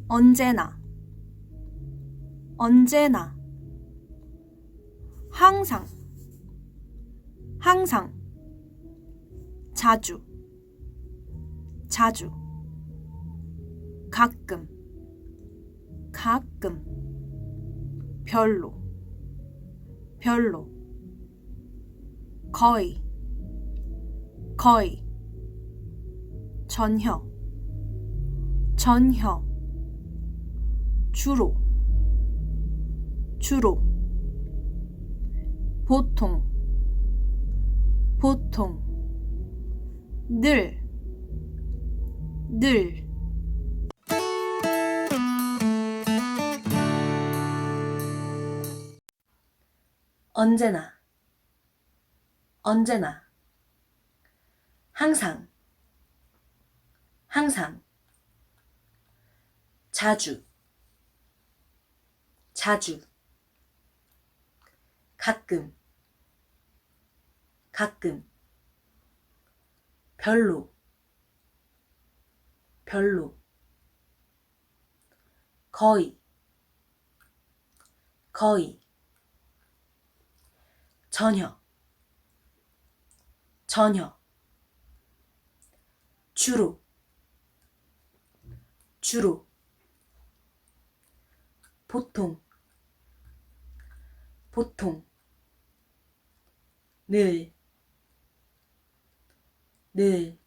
언제나, 언제나, 항상, 항상, 자주, 자주, 가끔, 가끔, 별로, 별로, 거의, 거의, 전혀, 전혀, 주로, 주로, 보통, 보통, 늘, 늘. 언제나, 언제나, 항상, 항상, 자주, 자주, 가끔, 가끔, 별로, 별로, 거의, 거의, 전혀, 전혀, 주로, 주로, 보통, 보통, 늘, 늘.